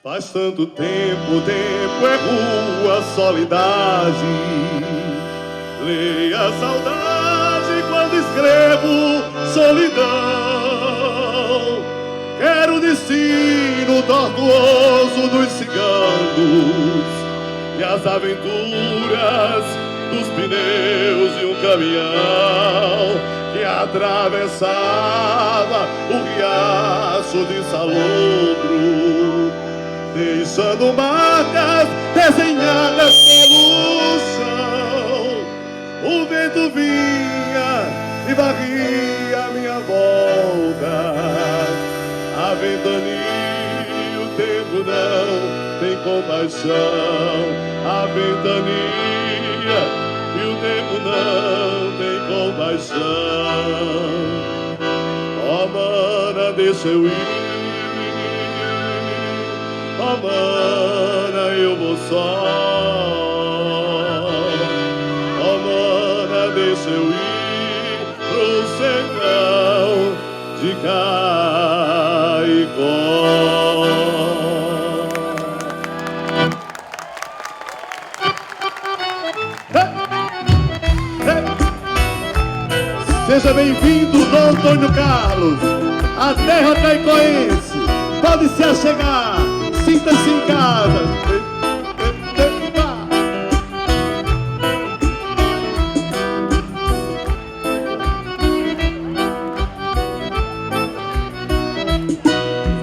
Faz tanto tempo, tempo é rua, solidade. Leia a saudade quando escrevo solidão. Quero o destino tortuoso dos ciganos e as aventuras dos pneus de um caminhão que atravessava o riacho de Salobro, deixando marcas desenhadas pelo chão. O vento vinha e varria a minha volta. A ventania, o tempo não tem compaixão. A ventania e o tempo não tem compaixão. Oh, mana, deixa eu ir. Oh, mana, eu vou só. Oh, mana, deixa eu ir pro sertão de Caicó. Seja bem-vindo, Dom Antônio Carlos, a terra caicoense. Pode se achegar, sinta-se em casa.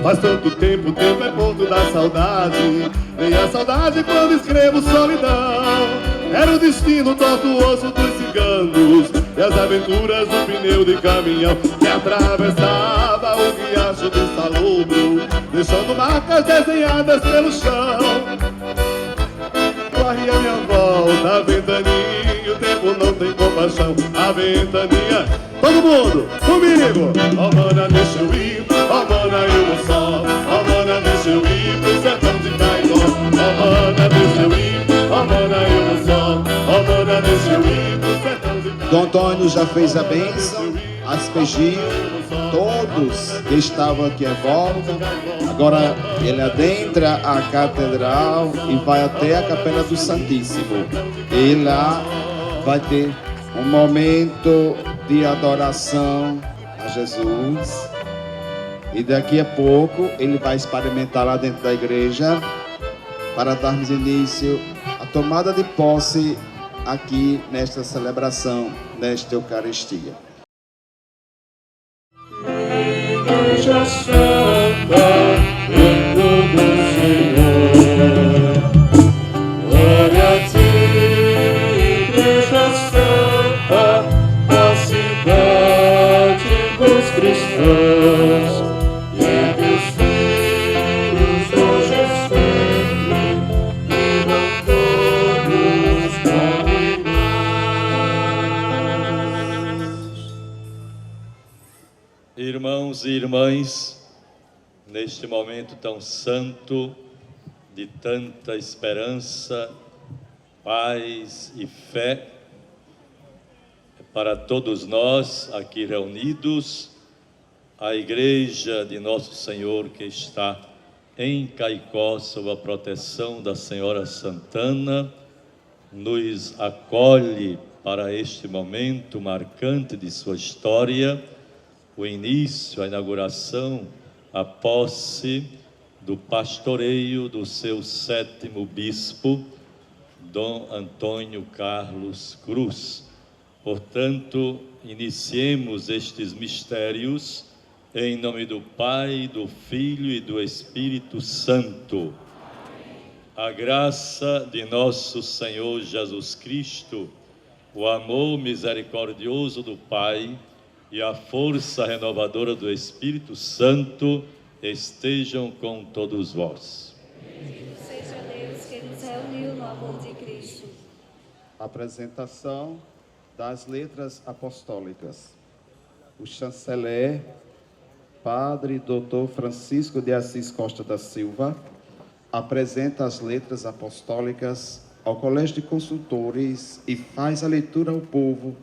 Faz tanto tempo, o tempo é ponto da saudade. Vem a saudade quando escrevo solidão. Era o destino tortuoso dos ciganos e as aventuras do pneu de caminhão que atravessava o riacho de Salobro, deixando marcas desenhadas pelo chão. Corre a minha volta, a ventania, o tempo não tem compaixão. A ventania, todo mundo, comigo. Oh, mana, deixa eu ir, oh, mana, eu vou só. Oh, mana, deixa eu ir pro sertão de Caicó. Oh, mana, deixa eu ir, oh, mana, eu vou só. Oh, mana, deixa eu ir pro sertão de Caicó. Dom Antônio já fez a bênção, aspergiu todos que estavam aqui à volta. Agora ele adentra a catedral e vai até a Capela do Santíssimo. E lá vai ter um momento de adoração a Jesus. E daqui a pouco ele vai experimentar lá dentro da igreja para darmos início à tomada de posse aqui nesta celebração, nesta Eucaristia. Igreja Santa, Reino do Senhor, glória a ti, Igreja Santa, a cidade dos cristãos, e dos filhos hoje sempre, vivam todos como irmãos. Irmãos e irmãs, neste momento tão santo, de tanta esperança, paz e fé, para todos nós aqui reunidos, a Igreja de Nosso Senhor que está em Caicó, sob a proteção da Senhora Santana, nos acolhe para este momento marcante de sua história, o início, a inauguração, a posse do pastoreio do seu 7º bispo, Dom Antônio Carlos Cruz. Portanto, iniciemos estes mistérios em nome do Pai, do Filho e do Espírito Santo. A graça de nosso Senhor Jesus Cristo, o amor misericordioso do Pai e a força renovadora do Espírito Santo estejam com todos vós. Bendito seja Deus que nos reuniu no amor de Cristo. Apresentação das letras apostólicas. O chanceler, Padre Dr. Francisco de Assis Costa da Silva, apresenta as letras apostólicas ao Colégio de Consultores e faz a leitura ao povo.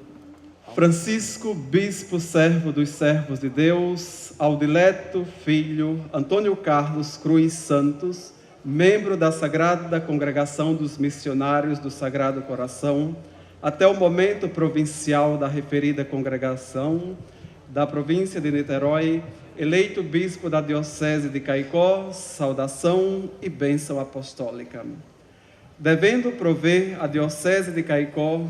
Francisco, bispo, servo dos servos de Deus, ao dileto filho Antônio Carlos Cruz Santos, membro da Sagrada Congregação dos Missionários do Sagrado Coração, até o momento provincial da referida congregação da província de Niterói, eleito bispo da Diocese de Caicó, saudação e bênção apostólica. Devendo prover a Diocese de Caicó,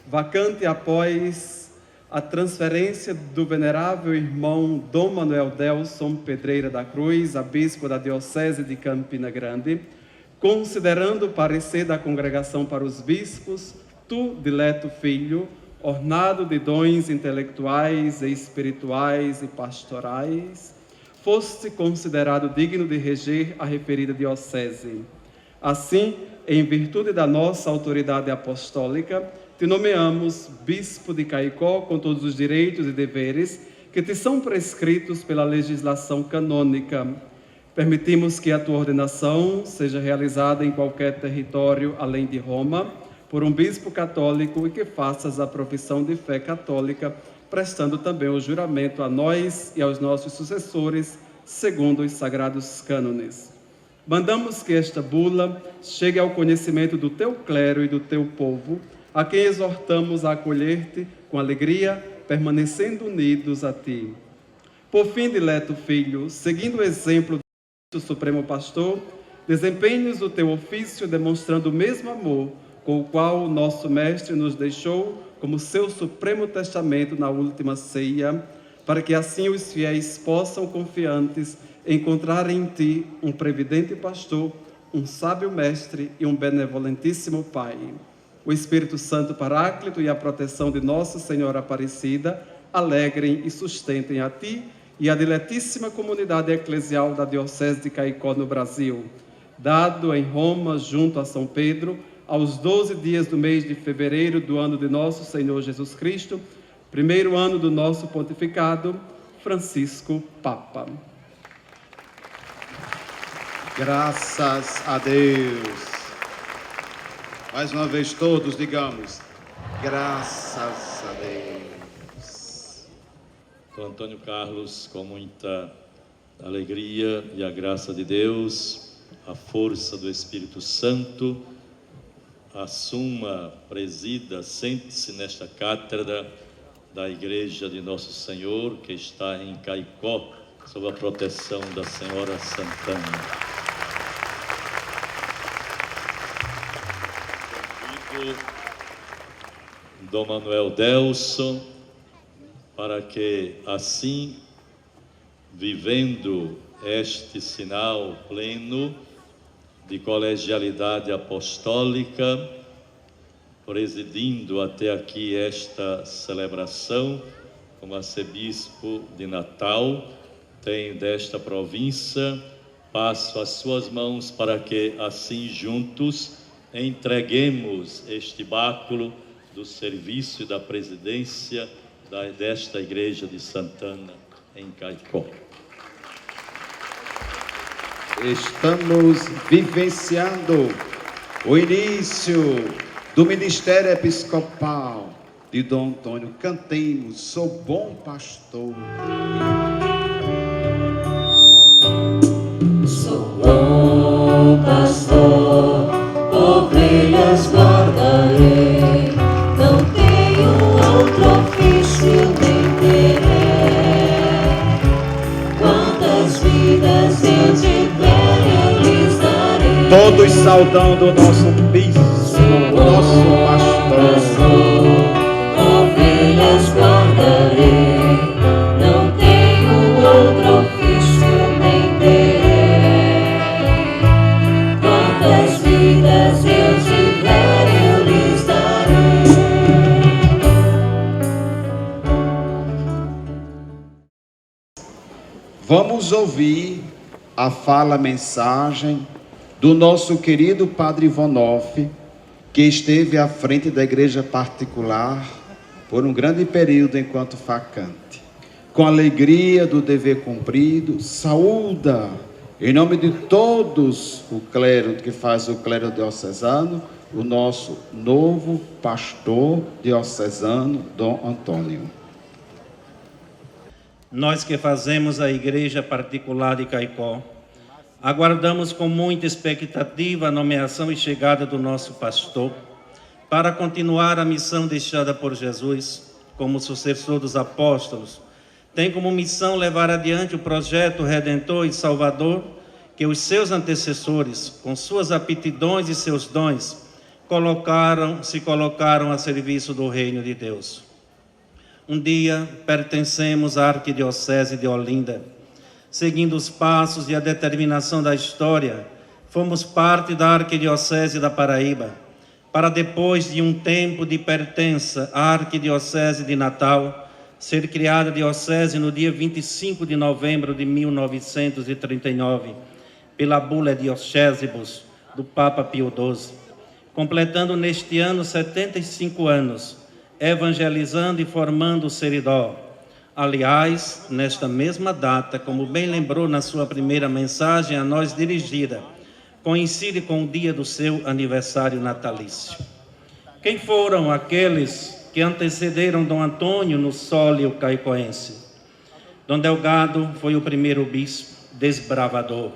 vacante após a transferência do venerável irmão Dom Manuel Delson Pedreira da Cruz, a bispo da Diocese de Campina Grande, considerando o parecer da congregação para os bispos, tu, dileto filho, ornado de dons intelectuais e espirituais e pastorais, foste considerado digno de reger a referida diocese. Assim, em virtude da nossa autoridade apostólica, te nomeamos bispo de Caicó com todos os direitos e deveres que te são prescritos pela legislação canônica. Permitimos que a tua ordenação seja realizada em qualquer território além de Roma, por um bispo católico, e que faças a profissão de fé católica, prestando também o juramento a nós e aos nossos sucessores, segundo os sagrados cânones. Mandamos que esta bula chegue ao conhecimento do teu clero e do teu povo, a quem exortamos a acolher-te com alegria, permanecendo unidos a ti. Por fim, dileto filho, seguindo o exemplo do Supremo Pastor, desempenhes o teu ofício demonstrando o mesmo amor com o qual o nosso Mestre nos deixou como seu supremo testamento na última ceia, para que assim os fiéis possam, confiantes, encontrar em ti um previdente pastor, um sábio mestre e um benevolentíssimo Pai. O Espírito Santo Paráclito e a proteção de Nossa Senhora Aparecida alegrem e sustentem a ti e a diletíssima comunidade eclesial da Diocese de Caicó no Brasil, dado em Roma, junto a São Pedro, aos 12 dias do mês de fevereiro do ano de nosso Senhor Jesus Cristo, primeiro ano do nosso pontificado, Francisco Papa. Graças a Deus. Mais uma vez todos digamos, graças a Deus. Então, Antônio Carlos, com muita alegria e a graça de Deus, a força do Espírito Santo, assuma, presida, sente-se nesta cátedra da Igreja de Nosso Senhor, que está em Caicó, sob a proteção da Senhora Santana. Convido Dom Manuel Delson para que, assim, vivendo este sinal pleno de colegialidade apostólica, presidindo até aqui esta celebração, como arcebispo de Natal, tem desta província, passo as suas mãos para que, assim juntos, entreguemos este báculo do serviço e da presidência desta Igreja de Santana, em Caicó. Estamos vivenciando o início do ministério episcopal de Dom Antônio. Cantemos, sou bom pastor. Sou bom pastor, ovelhas guardarei, não tenho outro ofício nem terei. Quantas vidas eu tiver, eu lhes darei. Todos saudando o nosso bispo, nosso pastor. Ovelhas guardarei, não tenho outro ofício nem terei. Quantas vidas eu tiver, eu lhes darei. Vamos ouvir a mensagem do nosso querido Padre Ivanov, que esteve à frente da igreja particular por um grande período enquanto facante. Com alegria do dever cumprido, saúda, em nome de todos o clero que faz o clero diocesano, o nosso novo pastor diocesano, Dom Antônio. Nós que fazemos a igreja particular de Caicó, Aguardamos com muita expectativa a nomeação e chegada do nosso pastor para continuar a missão deixada por Jesus como sucessor dos apóstolos. Tem como missão levar adiante o projeto redentor e salvador que os seus antecessores, com suas aptidões e seus dons, se colocaram a serviço do reino de Deus. Um dia pertencemos à Arquidiocese de Olinda. Seguindo os passos e a determinação da história, fomos parte da Arquidiocese da Paraíba, para depois de um tempo de pertença à Arquidiocese de Natal, ser criada diocese no dia 25 de novembro de 1939, pela bula Diocesibus do Papa Pio XII, completando neste ano 75 anos, evangelizando e formando o Seridó. Aliás, nesta mesma data, como bem lembrou na sua primeira mensagem a nós dirigida, coincide com o dia do seu aniversário natalício. Quem foram aqueles que antecederam Dom Antônio no sólio caicoense? Dom Delgado foi o primeiro bispo, desbravador,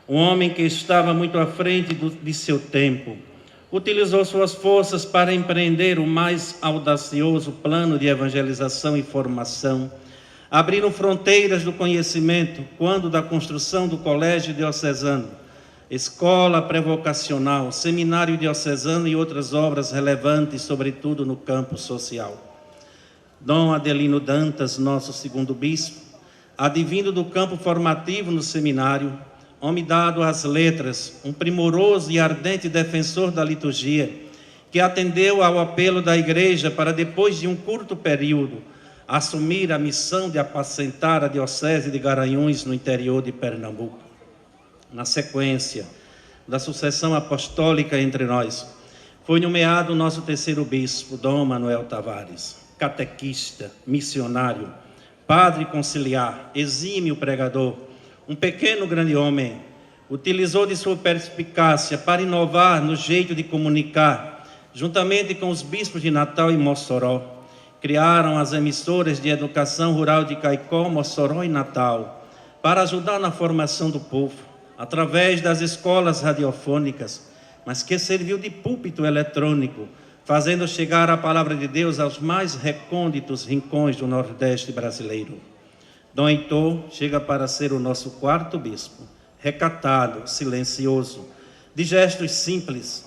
um homem que estava muito à frente de seu tempo. Utilizou suas forças para empreender o mais audacioso plano de evangelização e formação, abrindo fronteiras do conhecimento quando da construção do Colégio Diocesano, escola pré-vocacional, seminário diocesano e outras obras relevantes, sobretudo no campo social. Dom Adelino Dantas, nosso segundo bispo, advindo do campo formativo no seminário, homem dado às letras, um primoroso e ardente defensor da liturgia, que atendeu ao apelo da Igreja para, depois de um curto período, assumir a missão de apacentar a Diocese de Garanhuns, no interior de Pernambuco. Na sequência da sucessão apostólica entre nós, foi nomeado o nosso terceiro bispo, Dom Manuel Tavares, catequista, missionário, padre conciliar, exímio pregador, um pequeno grande homem. Utilizou de sua perspicácia para inovar no jeito de comunicar, juntamente com os bispos de Natal e Mossoró. Criaram as emissoras de educação rural de Caicó, Mossoró e Natal, para ajudar na formação do povo, através das escolas radiofônicas, mas que serviu de púlpito eletrônico, fazendo chegar a palavra de Deus aos mais recônditos rincões do Nordeste brasileiro. Dom Heitor chega para ser o nosso quarto bispo, recatado, silencioso, de gestos simples,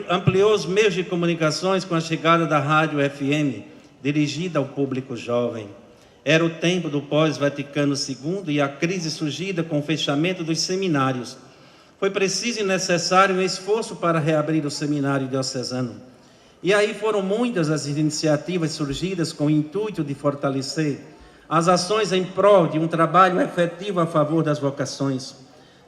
ampliou os meios de comunicações com a chegada da rádio FM, dirigida ao público jovem. Era o tempo do pós-Vaticano II e a crise surgida com o fechamento dos seminários. Foi preciso e necessário um esforço para reabrir o seminário diocesano. E aí foram muitas as iniciativas surgidas com o intuito de fortalecer as ações em prol de um trabalho efetivo a favor das vocações.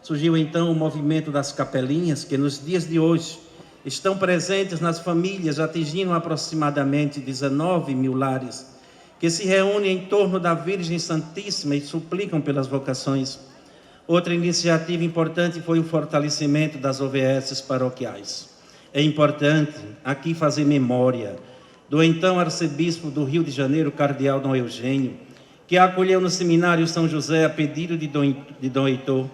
Surgiu então o movimento das capelinhas, que nos dias de hoje estão presentes nas famílias, atingindo aproximadamente 19 mil lares, que se reúnem em torno da Virgem Santíssima e suplicam pelas vocações. Outra iniciativa importante foi o fortalecimento das OVS paroquiais. É importante aqui fazer memória do então arcebispo do Rio de Janeiro, cardeal Dom Eugênio, que acolheu no seminário São José, a pedido de Dom Heitor,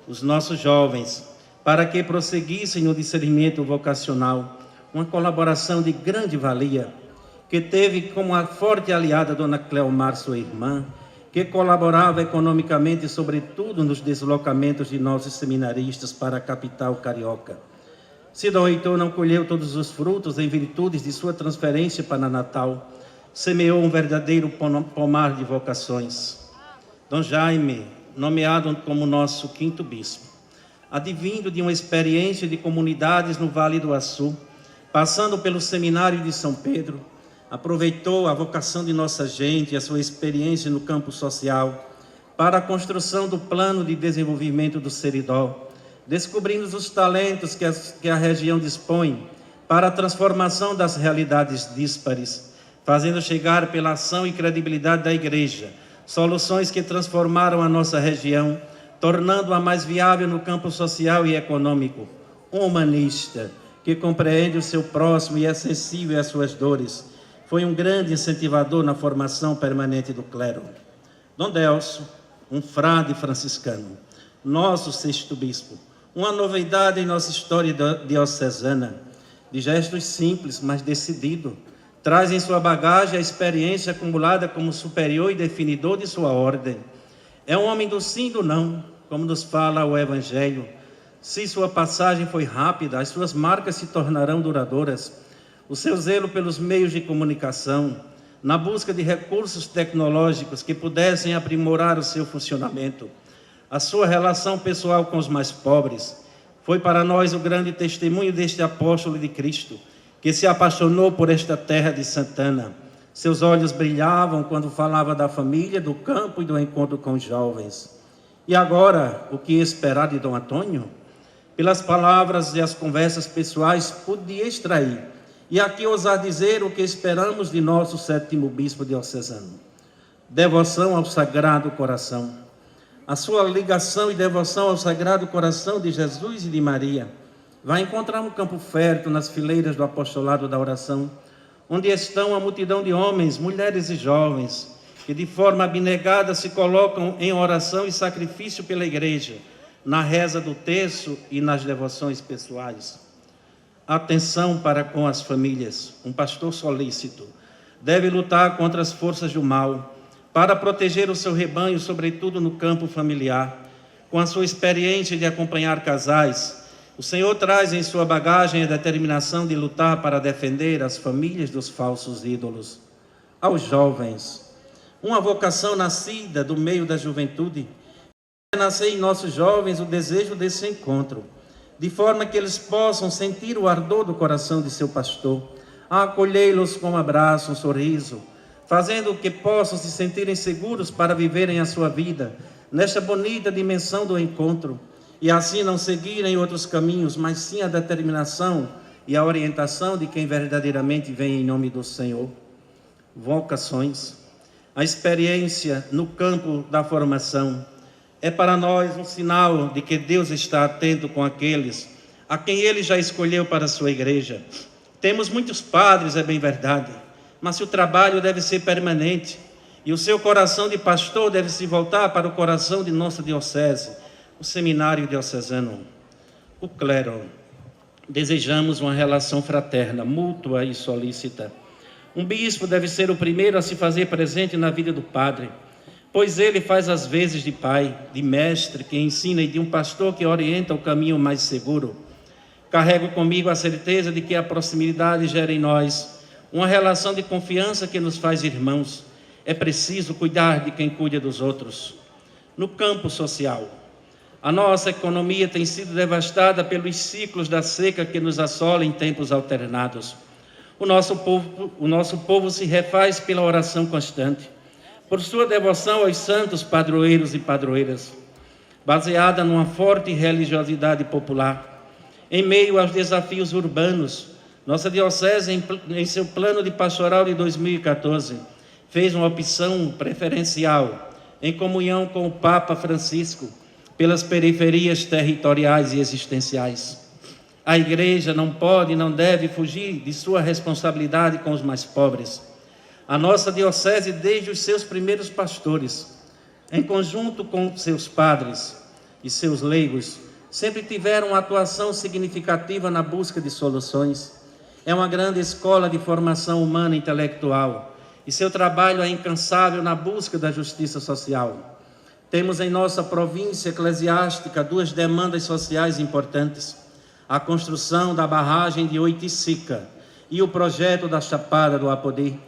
os nossos jovens, para que prosseguissem no discernimento vocacional, uma colaboração de grande valia, que teve como a forte aliada Dona Cleomar, sua irmã, que colaborava economicamente, sobretudo nos deslocamentos de nossos seminaristas para a capital carioca. Se Dom Heitor não colheu todos os frutos em virtude de sua transferência para Natal, semeou um verdadeiro pomar de vocações. Dom Jaime, nomeado como nosso quinto bispo, advindo de uma experiência de comunidades no Vale do Açu, passando pelo seminário de São Pedro, aproveitou a vocação de nossa gente e a sua experiência no campo social para a construção do plano de desenvolvimento do Seridó, descobrindo os talentos que a região dispõe para a transformação das realidades díspares, fazendo chegar pela ação e credibilidade da Igreja soluções que transformaram a nossa região, tornando-a mais viável no campo social e econômico. Um humanista que compreende o seu próximo e é sensível às suas dores, foi um grande incentivador na formação permanente do clero. Dom Delso, um frade franciscano, nosso sexto bispo. Uma novidade em nossa história diocesana, de gestos simples, mas decidido, traz em sua bagagem a experiência acumulada como superior e definidor de sua ordem. É um homem do sim e do não, como nos fala o Evangelho. Se sua passagem foi rápida, as suas marcas se tornarão duradouras. O seu zelo pelos meios de comunicação, na busca de recursos tecnológicos que pudessem aprimorar o seu funcionamento, a sua relação pessoal com os mais pobres, foi para nós o grande testemunho deste apóstolo de Cristo, que se apaixonou por esta terra de Santana. Seus olhos brilhavam quando falava da família, do campo e do encontro com os jovens. E agora, o que esperar de Dom Antônio? Pelas palavras e as conversas pessoais, podia extrair, e aqui ousar dizer o que esperamos de nosso sétimo bispo diocesano: devoção ao Sagrado Coração. A sua ligação e devoção ao Sagrado Coração de Jesus e de Maria vai encontrar um campo fértil nas fileiras do apostolado da oração, onde estão a multidão de homens, mulheres e jovens, que de forma abnegada se colocam em oração e sacrifício pela igreja, na reza do terço e nas devoções pessoais. Atenção para com as famílias. Um pastor solícito deve lutar contra as forças do mal, para proteger o seu rebanho, sobretudo no campo familiar. Com a sua experiência de acompanhar casais, o Senhor traz em sua bagagem a determinação de lutar para defender as famílias dos falsos ídolos. Aos jovens, uma vocação nascida do meio da juventude, nascer em nossos jovens o desejo desse encontro, de forma que eles possam sentir o ardor do coração de seu pastor, a acolhê-los com um abraço, um sorriso, fazendo que possam se sentirem seguros para viverem a sua vida nesta bonita dimensão do encontro, e assim não seguirem outros caminhos, mas sim a determinação e a orientação de quem verdadeiramente vem em nome do Senhor. Vocações. A experiência no campo da formação é para nós um sinal de que Deus está atento com aqueles a quem Ele já escolheu para a sua igreja. Temos muitos padres, é bem verdade, mas o trabalho deve ser permanente e o seu coração de pastor deve se voltar para o coração de nossa diocese, o seminário diocesano, o clero. Desejamos uma relação fraterna, mútua e solícita. Um bispo deve ser o primeiro a se fazer presente na vida do padre, pois ele faz as vezes de pai, de mestre que ensina e de um pastor que orienta o caminho mais seguro. Carrego comigo a certeza de que a proximidade gera em nós uma relação de confiança que nos faz irmãos. É preciso cuidar de quem cuida dos outros. No campo social, a nossa economia tem sido devastada pelos ciclos da seca que nos assola em tempos alternados. O nosso povo se refaz pela oração constante, por sua devoção aos santos padroeiros e padroeiras, baseada numa forte religiosidade popular. Em meio aos desafios urbanos, nossa diocese, em seu plano de pastoral de 2014, fez uma opção preferencial, em comunhão com o Papa Francisco, pelas periferias territoriais e existenciais. A igreja não pode e não deve fugir de sua responsabilidade com os mais pobres. A nossa diocese, desde os seus primeiros pastores, em conjunto com seus padres e seus leigos, sempre tiveram uma atuação significativa na busca de soluções. É uma grande escola de formação humana e intelectual, e seu trabalho é incansável na busca da justiça social. Temos em nossa província eclesiástica duas demandas sociais importantes: a construção da barragem de Oiticica e o projeto da Chapada do Apodi.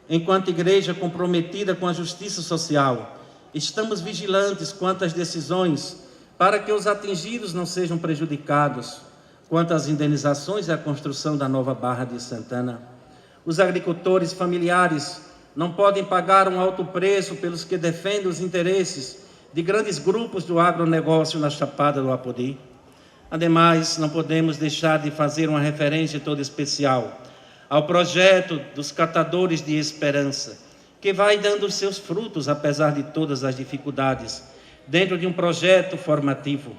Enquanto igreja comprometida com a justiça social, estamos vigilantes quanto às decisões para que os atingidos não sejam prejudicados, quanto às indenizações e à construção da nova Barra de Santana. Os agricultores familiares não podem pagar um alto preço pelos que defendem os interesses de grandes grupos do agronegócio na Chapada do Apodi. Ademais, não podemos deixar de fazer uma referência toda especial ao projeto dos catadores de esperança, que vai dando os seus frutos apesar de todas as dificuldades, dentro de um projeto formativo,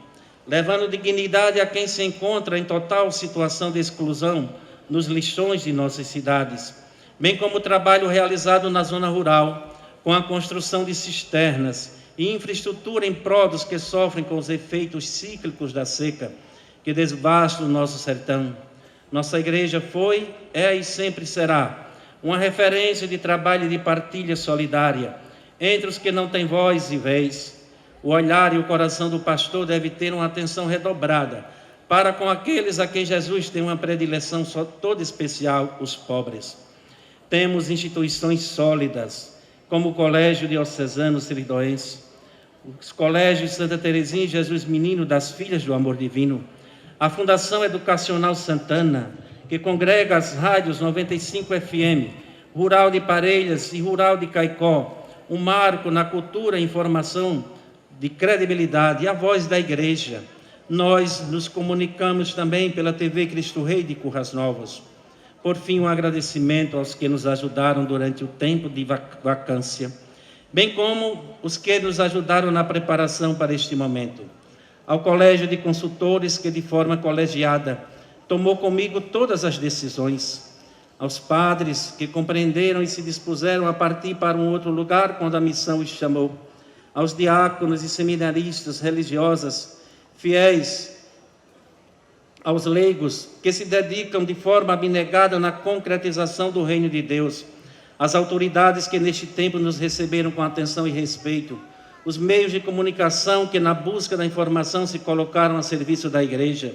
levando dignidade a quem se encontra em total situação de exclusão nos lixões de nossas cidades, bem como o trabalho realizado na zona rural, com a construção de cisternas e infraestrutura em prol dos que sofrem com os efeitos cíclicos da seca que devasta o nosso sertão. Nossa igreja foi, é e sempre será uma referência de trabalho e de partilha solidária entre os que não têm voz e vez. O olhar e o coração do pastor deve ter uma atenção redobrada para com aqueles a quem Jesus tem uma predileção toda especial, os pobres. Temos instituições sólidas, como o Colégio Diocesano Siridoense, os colégios Santa Teresinha e Jesus Menino das Filhas do Amor Divino, a Fundação Educacional Santana, que congrega as rádios 95 FM, Rural de Parelhas e Rural de Caicó, um marco na cultura e informação de credibilidade e a voz da igreja. Nós nos comunicamos também pela TV Cristo Rei de Currais Novos. Por fim, um agradecimento aos que nos ajudaram durante o tempo de vacância, bem como os que nos ajudaram na preparação para este momento. Ao Colégio de Consultores, que de forma colegiada tomou comigo todas as decisões. Aos padres que compreenderam e se dispuseram a partir para um outro lugar quando a missão os chamou. Aos diáconos e seminaristas, religiosas, fiéis, aos leigos que se dedicam de forma abnegada na concretização do reino de Deus, às autoridades que neste tempo nos receberam com atenção e respeito, os meios de comunicação que na busca da informação se colocaram a serviço da igreja,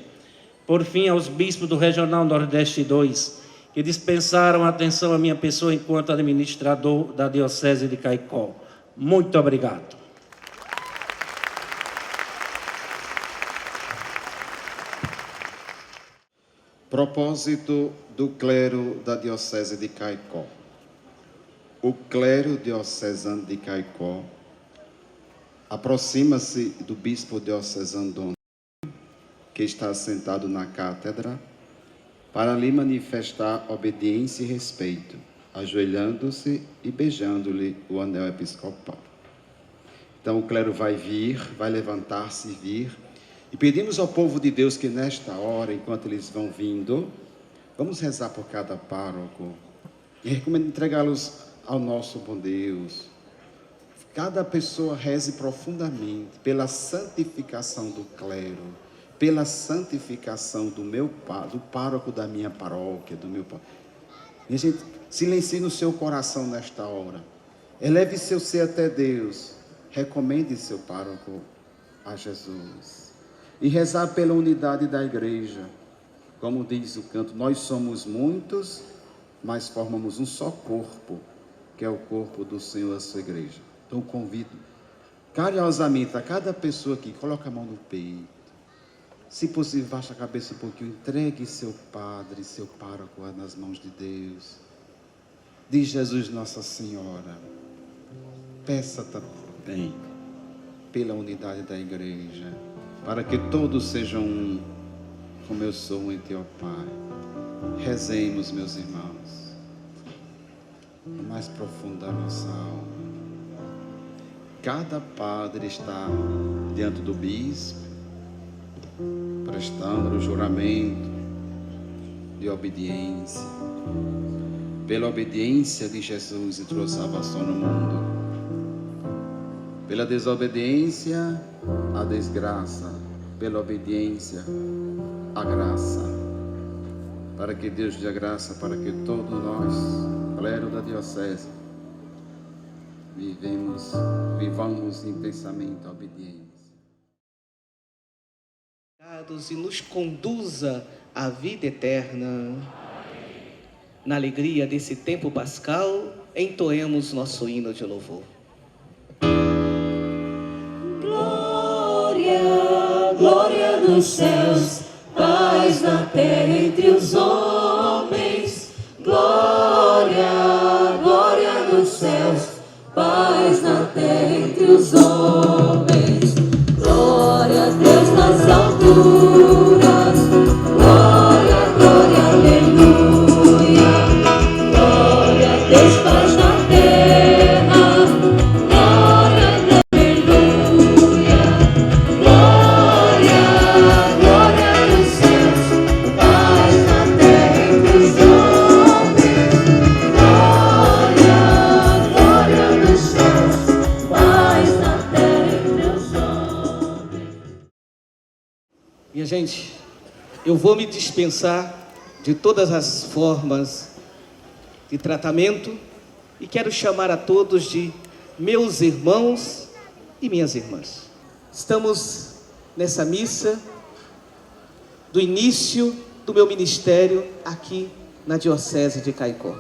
por fim aos bispos do Regional Nordeste 2, que dispensaram atenção à minha pessoa enquanto administrador da Diocese de Caicó. Muito obrigado. Propósito do clero da Diocese de Caicó. O clero diocesano de Caicó aproxima-se do bispo diocesano Dom, que está sentado na cátedra, para lhe manifestar obediência e respeito, ajoelhando-se e beijando-lhe o anel episcopal. Então o clero vai levantar-se e vir, e pedimos ao povo de Deus que nesta hora, enquanto eles vão vindo, vamos rezar por cada pároco e recomendo entregá-los ao nosso bom Deus. Cada pessoa reze profundamente pela santificação do clero, pela santificação do pároco da minha paróquia, do meu pároco. Minha gente, silencie no seu coração nesta hora. Eleve seu ser até Deus. Recomende seu pároco a Jesus. E rezar pela unidade da igreja. Como diz o canto, nós somos muitos, mas formamos um só corpo, que é o corpo do Senhor, a sua igreja. Então convido carinhosamente a cada pessoa aqui, coloca a mão no peito. Se possível, baixa a cabeça um pouquinho, entregue seu padre, seu pároco nas mãos de Deus. Diz Jesus Nossa Senhora, peça também pela unidade da igreja, para que todos sejam um, como eu sou um em teu Pai. Rezemos, meus irmãos, no mais profundo da nossa alma. Cada padre está diante do bispo, prestando o juramento de obediência. Pela obediência de Jesus entrou salvação no mundo. Pela desobediência, a desgraça. Pela obediência, a graça. Para que Deus dê a graça, para que todos nós, clero da diocese, vivamos intensamente a obediência. E nos conduza à vida eterna. Na alegria desse tempo pascal, entoemos nosso hino de louvor. Glória, glória nos céus, paz na terra entre os homens. Glória, glória nos céus, paz na terra entre os homens. Glória a Deus nas alturas, glória, glória, aleluia. Glória a Deus, paz na terra, glória, aleluia. Glória, glória nos céus, paz na terra entre os homens. Glória, glória nos céus, paz na terra. Minha gente, eu vou me dispensar de todas as formas de tratamento e quero chamar a todos de meus irmãos e minhas irmãs. Estamos nessa missa do início do meu ministério aqui na Diocese de Caicó.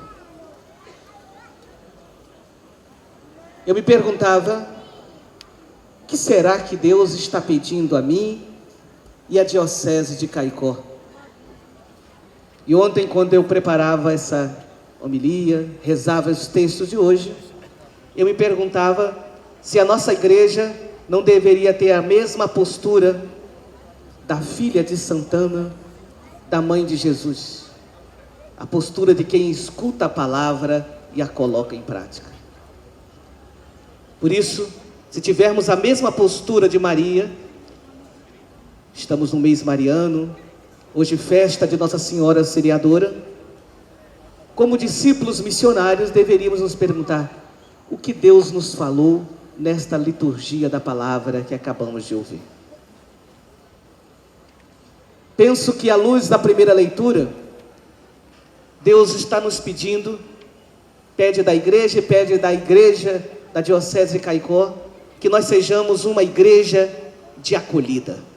Eu me perguntava, o que será que Deus está pedindo a mim e a Diocese de Caicó? E ontem, quando eu preparava essa homilia, rezava os textos de hoje, eu me perguntava se a nossa igreja não deveria ter a mesma postura da filha de Santana, da mãe de Jesus. A postura de quem escuta a palavra e a coloca em prática. Por isso, se tivermos a mesma postura de Maria, estamos no mês mariano, hoje festa de Nossa Senhora Auxiliadora, como discípulos missionários deveríamos nos perguntar o que Deus nos falou nesta liturgia da palavra que acabamos de ouvir. Penso que à luz da primeira leitura, Deus está nos pedindo, pede da igreja da Diocese de Caicó, que nós sejamos uma igreja de acolhida.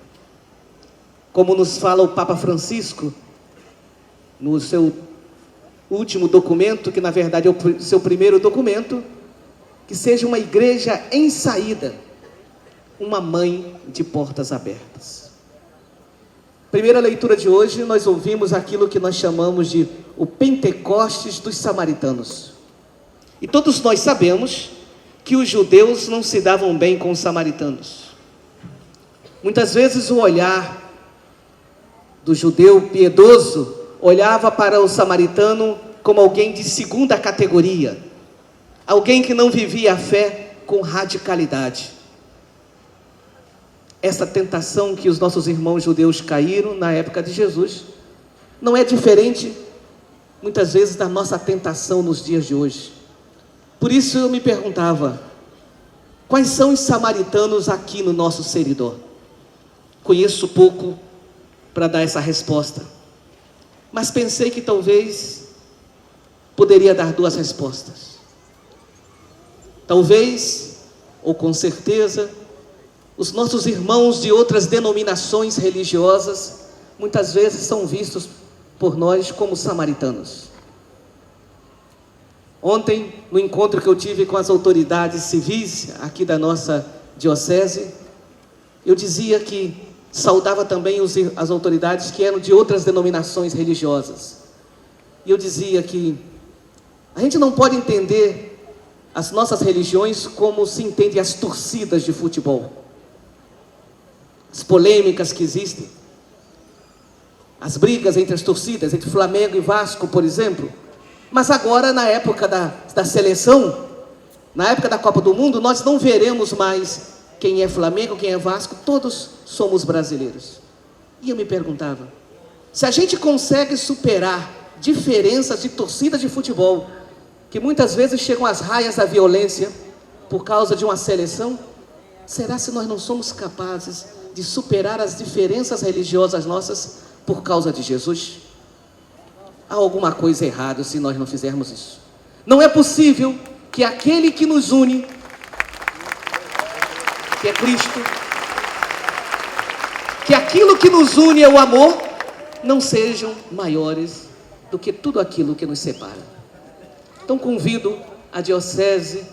Como nos fala o Papa Francisco, no seu último documento, que na verdade é o seu primeiro documento, que seja uma igreja em saída, uma mãe de portas abertas. Primeira leitura de hoje, nós ouvimos aquilo que nós chamamos de o Pentecostes dos samaritanos. E todos nós sabemos que os judeus não se davam bem com os samaritanos. Muitas vezes o olhar do judeu piedoso olhava para o samaritano como alguém de segunda categoria, alguém que não vivia a fé com radicalidade. Essa tentação que os nossos irmãos judeus caíram na época de Jesus não é diferente, muitas vezes, da nossa tentação nos dias de hoje. Por isso eu me perguntava, quais são os samaritanos aqui no nosso seridó? Conheço pouco para dar essa resposta, mas pensei que talvez poderia dar duas respostas. Talvez, ou com certeza, os nossos irmãos de outras denominações religiosas muitas vezes são vistos por nós como samaritanos. Ontem, no encontro que eu tive com as autoridades civis aqui da nossa diocese, eu dizia que saudava também as autoridades que eram de outras denominações religiosas. E eu dizia que a gente não pode entender as nossas religiões como se entende as torcidas de futebol. As polêmicas que existem, as brigas entre as torcidas, entre Flamengo e Vasco, por exemplo. Mas agora, na época da seleção, na época da Copa do Mundo, nós não veremos mais quem é Flamengo, quem é Vasco, todos somos brasileiros. E eu me perguntava, se a gente consegue superar diferenças de torcida de futebol, que muitas vezes chegam às raias da violência por causa de uma seleção, será se nós não somos capazes de superar as diferenças religiosas nossas por causa de Jesus? Há alguma coisa errada se nós não fizermos isso. Não é possível que aquele que nos une, que é Cristo, que aquilo que nos une é o amor, não sejam maiores do que tudo aquilo que nos separa. Então convido a Diocese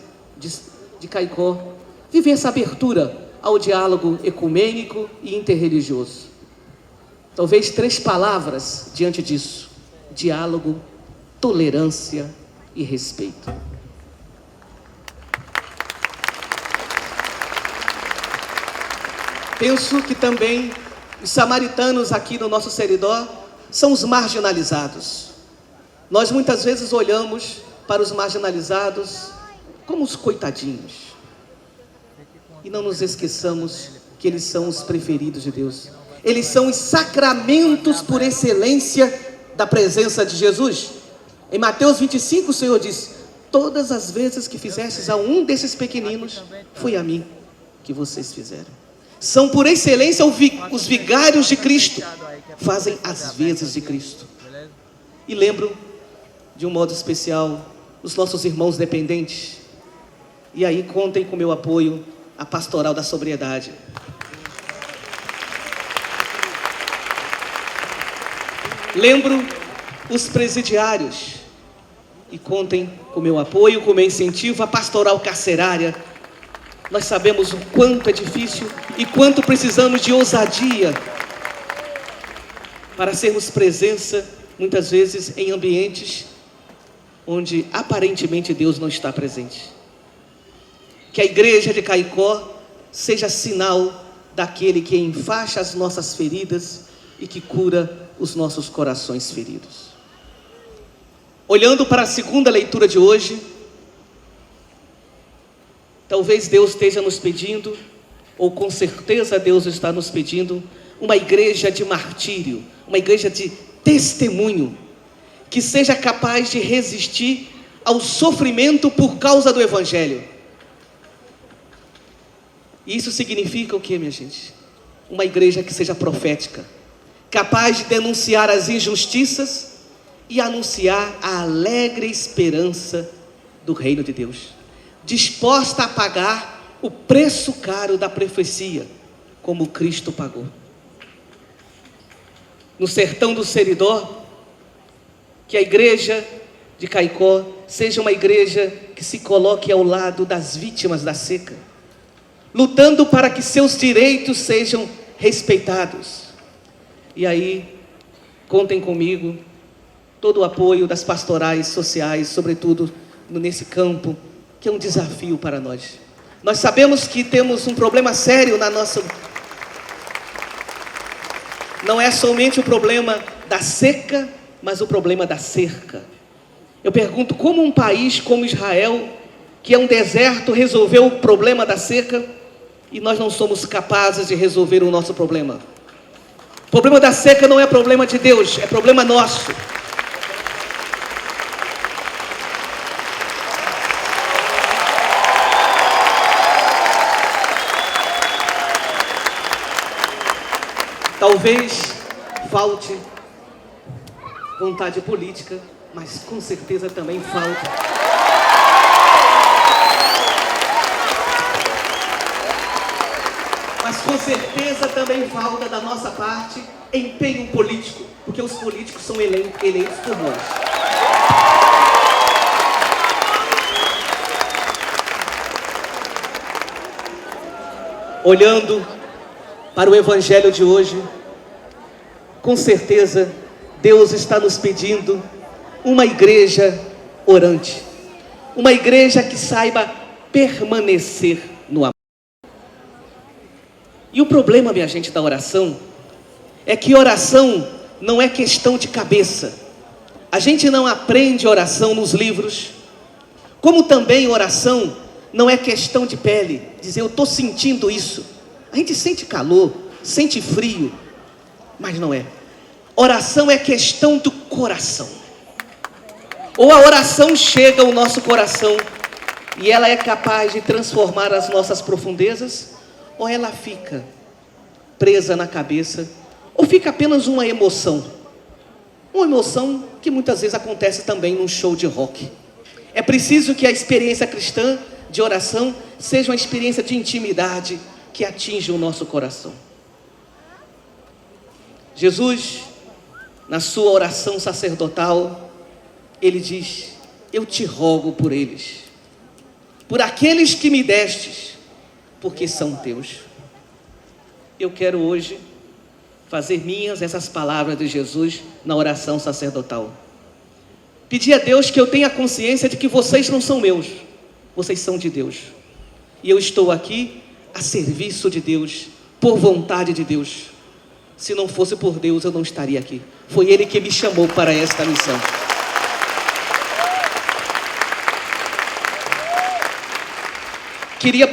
de Caicó a viver essa abertura ao diálogo ecumênico e interreligioso. Talvez 3 palavras diante disso: diálogo, tolerância e respeito. Penso que também os samaritanos aqui no nosso seridó são os marginalizados. Nós muitas vezes olhamos para os marginalizados como os coitadinhos. E não nos esqueçamos que eles são os preferidos de Deus. Eles são os sacramentos por excelência da presença de Jesus. Em Mateus 25, o Senhor diz: todas as vezes que fizestes a um desses pequeninos, foi a mim que vocês fizeram. São, por excelência, os vigários de Cristo. Fazem as vezes de Cristo. E lembro, de um modo especial, os nossos irmãos dependentes. E aí contem com o meu apoio, a Pastoral da Sobriedade. Lembro os presidiários. E contem com o meu apoio, com o meu incentivo, a Pastoral Carcerária. Nós sabemos o quanto é difícil e quanto precisamos de ousadia para sermos presença, muitas vezes, em ambientes onde aparentemente Deus não está presente. Que a igreja de Caicó seja sinal daquele que enfaixa as nossas feridas e que cura os nossos corações feridos. Olhando para a segunda leitura de hoje, talvez Deus esteja nos pedindo, ou com certeza Deus está nos pedindo, uma igreja de martírio, uma igreja de testemunho, que seja capaz de resistir ao sofrimento por causa do Evangelho. E isso significa o que, minha gente? Uma igreja que seja profética, capaz de denunciar as injustiças e anunciar a alegre esperança do reino de Deus, disposta a pagar o preço caro da profecia, como Cristo pagou. No sertão do Seridó, que a igreja de Caicó seja uma igreja que se coloque ao lado das vítimas da seca, lutando para que seus direitos sejam respeitados. E aí, contem comigo, todo o apoio das pastorais sociais, sobretudo nesse campo, que é um desafio para nós. Nós sabemos que temos um problema sério na nossa... Não é somente o problema da seca, mas o problema da cerca. Eu pergunto, como um país como Israel, que é um deserto, resolveu o problema da seca, e nós não somos capazes de resolver o nosso problema? O problema da seca não é problema de Deus, é problema nosso. Talvez falte vontade política, mas com certeza também falta da nossa parte empenho político, porque os políticos são eleitos por nós. Olhando para o Evangelho de hoje, com certeza Deus está nos pedindo uma igreja orante, uma igreja que saiba permanecer no amor. E o problema, minha gente, da oração é que oração não é questão de cabeça. A gente não aprende oração nos livros, como também oração não é questão de pele, dizer eu estou sentindo isso. A gente sente calor, sente frio, mas não é. Oração é questão do coração. Ou a oração chega ao nosso coração e ela é capaz de transformar as nossas profundezas, ou ela fica presa na cabeça, ou fica apenas uma emoção que muitas vezes acontece também num show de rock. É preciso que a experiência cristã de oração seja uma experiência de intimidade que atinja o nosso coração. Jesus, na sua oração sacerdotal, ele diz: eu te rogo por eles, por aqueles que me destes, porque são teus. Eu quero hoje fazer minhas essas palavras de Jesus na oração sacerdotal. Pedir a Deus que eu tenha consciência de que vocês não são meus, vocês são de Deus. E eu estou aqui a serviço de Deus, por vontade de Deus. Se não fosse por Deus, eu não estaria aqui. Foi Ele que me chamou para esta missão. Queria